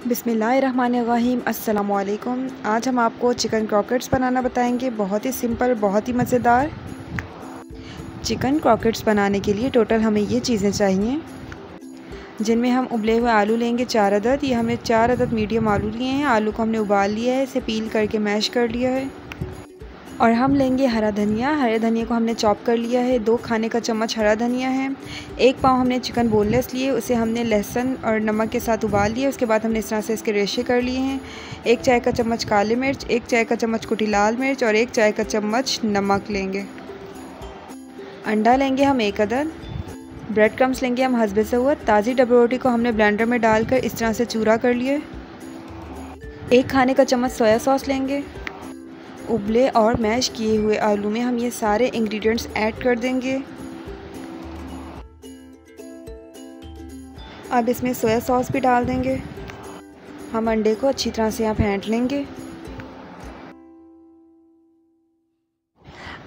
बिस्मिल्लाहिर्रहमानिर्रहीम। अस्सलामुअलैकुम। आज हम आपको चिकन क्रॉकेट्स बनाना बताएंगे। बहुत ही सिंपल, बहुत ही मज़ेदार। चिकन क्रॉकेट्स बनाने के लिए टोटल हमें ये चीज़ें चाहिए, जिनमें हम उबले हुए आलू लेंगे 4 अदद। ये हमने 4 अदद मीडियम आलू लिए हैं। आलू को हमने उबाल लिया है, इसे पील करके मैश कर लिया है। और हम लेंगे हरा धनिया। हरे धनिया को हमने चॉप कर लिया है। 2 खाने का चम्मच हरा धनिया है। 1 पाव हमने चिकन बोनलेस लिए, उसे हमने लहसुन और नमक के साथ उबाल लिया। उसके बाद हमने इस तरह से इसके रेशे कर लिए हैं। 1 चाय का चम्मच काली मिर्च, 1 चाय का चम्मच कुटी लाल मिर्च और 1 चाय का चम्मच नमक लेंगे। अंडा लेंगे हम 1 अदद। ब्रेड क्रम्स लेंगे हम हस्बे सवत। ताज़ी डबल रोटी को हमने ब्लेंडर में डालकर इस तरह से चूरा कर लिए। 1 खाने का चम्मच सोया सॉस लेंगे। उबले और मैश किए हुए आलू में हम ये सारे इंग्रेडिएंट्स ऐड कर देंगे। अब इसमें सोया सॉस भी डाल देंगे। हम अंडे को अच्छी तरह से यहाँ फेंट लेंगे।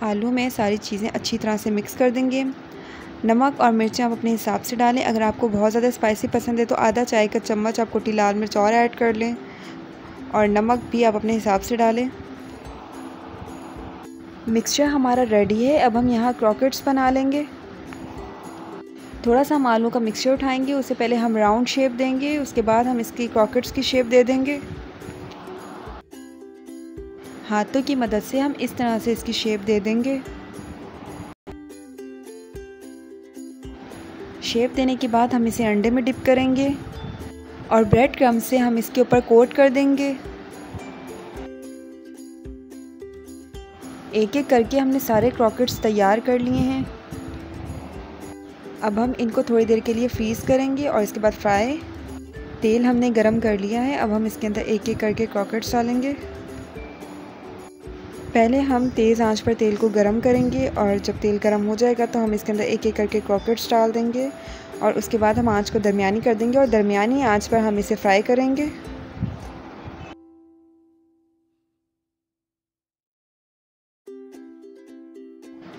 आलू में सारी चीज़ें अच्छी तरह से मिक्स कर देंगे। नमक और मिर्चें आप अपने हिसाब से डालें। अगर आपको बहुत ज़्यादा स्पाइसी पसंद है तो आधा चाय का चम्मच आप कुटी लाल मिर्च और ऐड कर लें, और नमक भी आप अपने हिसाब से डालें। मिक्सचर हमारा रेडी है। अब हम यहाँ क्रॉकेट्स बना लेंगे। थोड़ा सा हम आलू का मिक्सचर उठाएंगे, उससे पहले हम राउंड शेप देंगे, उसके बाद हम इसकी क्रॉकेट्स की शेप दे देंगे। हाथों की मदद से हम इस तरह से इसकी शेप दे देंगे। शेप देने के बाद हम इसे अंडे में डिप करेंगे और ब्रेड क्रम्ब से हम इसके ऊपर कोट कर देंगे। एक एक करके हमने सारे क्रॉकेट्स तैयार कर लिए हैं। अब हम इनको थोड़ी देर के लिए फ्रीज़ करेंगे और इसके बाद फ्राई। तेल हमने गरम कर लिया है। अब हम इसके अंदर एक एक करके क्रॉकेट्स डालेंगे। पहले हम तेज़ आंच पर तेल को गरम करेंगे और जब तेल गरम हो जाएगा तो हम इसके अंदर एक एक करके क्रॉकेट्स डाल देंगे और उसके बाद हम आंच को दरमियानी कर देंगे और दरमियानी आंच पर हम इसे फ्राई करेंगे।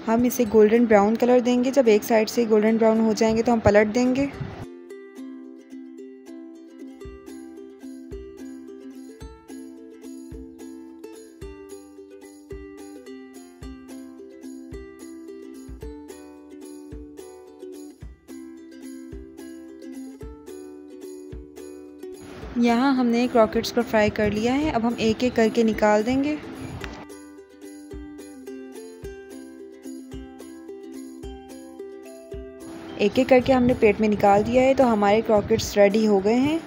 हम इसे गोल्डन ब्राउन कलर देंगे। जब एक साइड से गोल्डन ब्राउन हो जाएंगे तो हम पलट देंगे। यहाँ हमने क्रॉकेट्स को फ्राई कर लिया है। अब हम एक एक करके निकाल देंगे। एक एक करके हमने प्लेट में निकाल दिया है। तो हमारे क्रॉकेट्स रेडी हो गए हैं।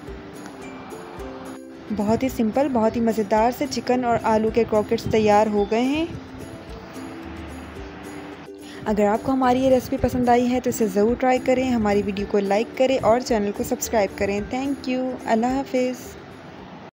बहुत ही सिंपल, बहुत ही मज़ेदार से चिकन और आलू के क्रॉकेट्स तैयार हो गए हैं। अगर आपको हमारी ये रेसिपी पसंद आई है तो इसे ज़रूर ट्राई करें। हमारी वीडियो को लाइक करें और चैनल को सब्सक्राइब करें। Thank you. अल्लाह हाफिज़।